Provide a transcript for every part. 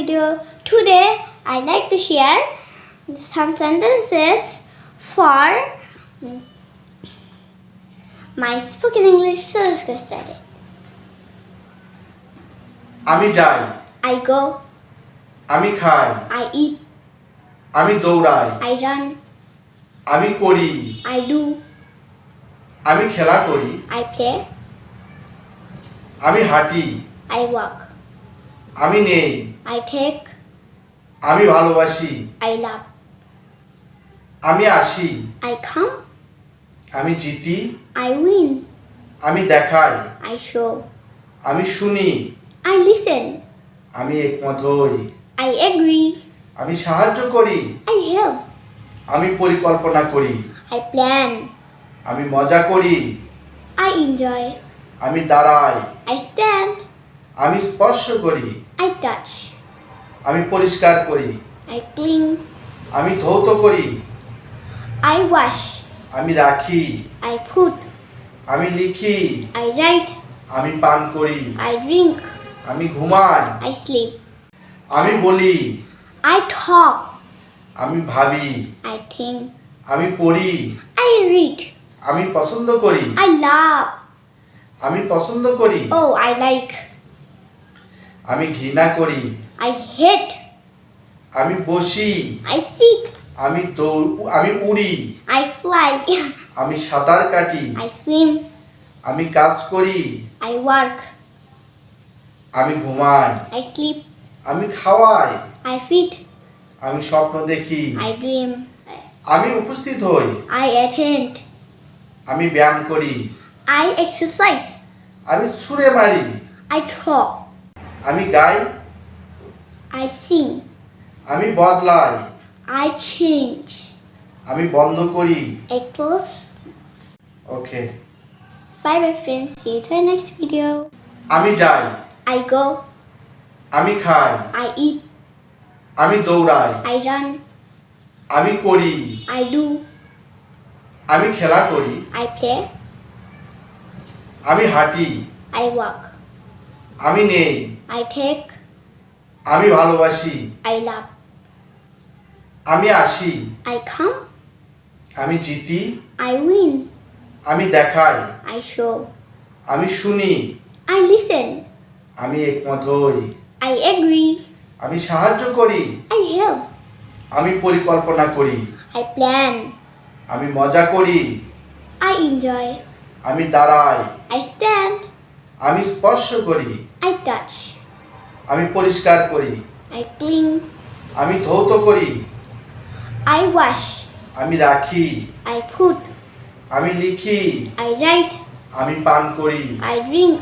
video. Today I like to share some sentences for my spoken English service study. আমি যাই, I go, আমি খাই, I eat, আমি দৌড়াই, I run, আমি করি, I do, আমি খেলা করি, I play, আমি হাঁটি, I walk, আমি নেই, I take, আমি ভালোবাসি, I love, আমি আসি, I come, আমি জিতি, I win, আমি দেখাই, I show, আমি শুনি, I listen, আমি একমত হই, I agree, আমি সাহায্য করি, I help, আমি পরিকল্পনা করি, I plan, আমি মজা করি, I enjoy, আমি দাঁড়াই, I stand, আমি স্পর্শ করি, I touch, আমি পরিষ্কার করি, I clean, আমি ধৌত করি, I wash, আমি রাখি, I put, আমি লিখি, I write, আমি পান করি, I drink, আমি ঘুমাই, I sleep, আমি বলি, I talk, আমি ভাবি, I think, আমি পড়ি, I read, আমি পছন্দ করি, I love, আমি পছন্দ করি, oh I like, আমি ঘৃণা করি, I hate, আমি বসি, I sit, আমি উড়ি, I fly, আমি সাঁতার কাটি, I swim, আমি কাজ করি, I work, আমি ঘুমাই, I sleep, আমি খাওয়াই, I feed, আমি স্বপ্ন দেখি, I dream, আমি উপস্থিত হই, I attend, আমি ব্যায়াম করি, I exercise, আমি ছুঁড়ে মারি, I talk, আমি গাই, I sing, আমি বদলাই, I change, আমি বন্ধ করি। I close. Okay, Bye bye friends, see you to the next video. আমি যাই, I go, আমি খাই, I eat, আমি দৌড়াই, I run, আমি করি, I do, আমি খেলা করি, I play, আমি হাঁটি, I walk, আমি নেই, I take, আমি ভালোবাসি, I love, আমি আসি, I come, আমি জিতি, I win, আমি দেখাই, I show, আমি শুনি, I listen, আমি একমত হই, I agree, আমি সাহায্য করি, I help, আমি পরিকল্পনা করি, I plan, আমি মজা করি, I enjoy, আমি দাঁড়াই, I stand, আমি স্পর্শ করি, I touch, আমি পরিষ্কার করি, I clean, আমি ধৌত করি, I wash, আমি রাখি, I put, আমি লিখি, I write, আমি পান করি, I drink,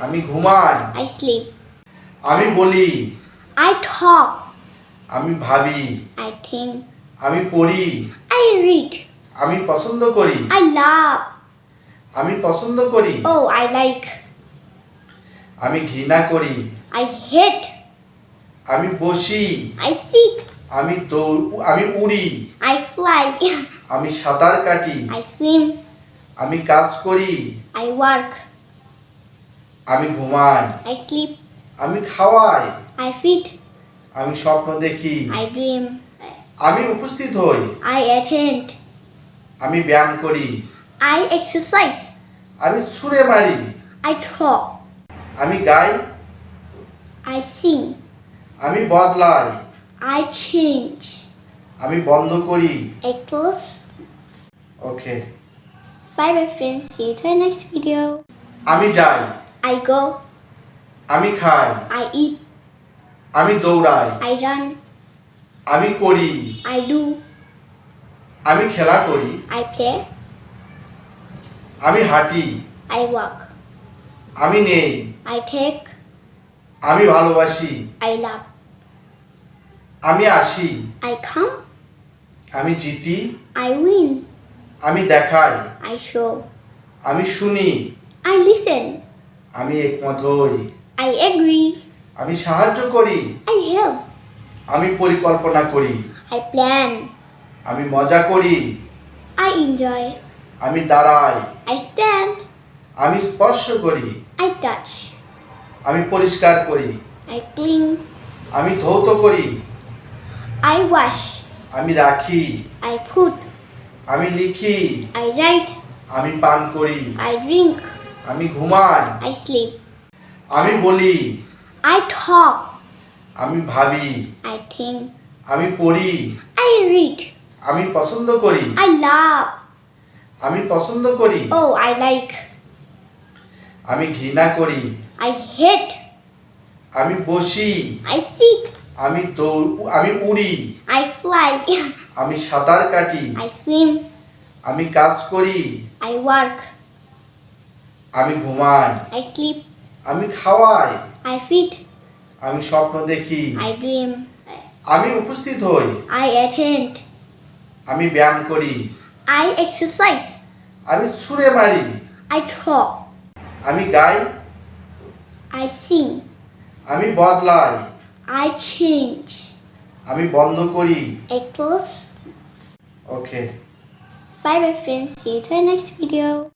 আমি ঘুমাই, I sleep, আমি বলি, I talk, আমি ভাবি, I think, আমি পড়ি, I read, আমি পছন্দ করি, I love, আমি পছন্দ করি, oh I like, আমি ঘৃণা করি, I hate, আমি বসি, I sit, আমি উড়ি, I fly, আমি সাঁতার কাটি, I swim, আমি কাজ করি, I work, আমি ঘুমাই, I sleep, আমি খাওয়াই, I feed, আমি স্বপ্ন দেখি, I dream, আমি উপস্থিত হই, I attend, আমি ব্যায়াম করি, I exercise, আমি ছুঁড়ে মারি, I talk, আমি গাই, I sing, আমি বদলাই, I change, আমি বন্ধ করি। I close. Okay, Bye bye friends, see you to the next video. আমি যাই, I go, আমি খাই, I eat, আমি দৌড়াই, I run, আমি করি, I do, আমি খেলা করি, I play, আমি হাঁটি, I walk, আমি নেই, I take, আমি ভালোবাসি, I love, আমি আসি, I come, আমি জিতি, I win, আমি দেখাই, I show, আমি শুনি, I listen, আমি একমত হই, I agree, আমি সাহায্য করি, I help, আমি পরিকল্পনা করি, I plan, আমি মজা করি, I enjoy, আমি দাঁড়াই, I stand, আমি স্পর্শ করি, I touch, আমি পরিষ্কার করি, I clean, আমি ধৌত করি। I wash. আমি রাখি। I put. আমি লিখি। I write. আমি পান করি। I drink. আমি ঘুমাই। I sleep. আমি বলি। I talk. আমি ভাবি। I think. আমি পড়ি। I read. আমি পছন্দ করি। I love. আমি পছন্দ করি। Oh, I like. আমি ঘৃণা করি। I hate. আমি বসি। I sit. আমি উড়ি। I fly. আমি সাঁতার কাটি। I swim. আমি কাজ করি। I work. আমি ঘুমাই। I sleep. আমি খাওয়াই। I feed. আমি স্বপ্ন দেখি। I dream. আমি উপস্থিত হই। I attend. আমি ব্যায়াম করি। I exercise. আমি ছুঁড়ে মারি। I talk. আমি গাই। I sing. আমি বদলাই। I change. আমি বন্ধ করি। I close. Okay. Bye bye friends. See you to the next video.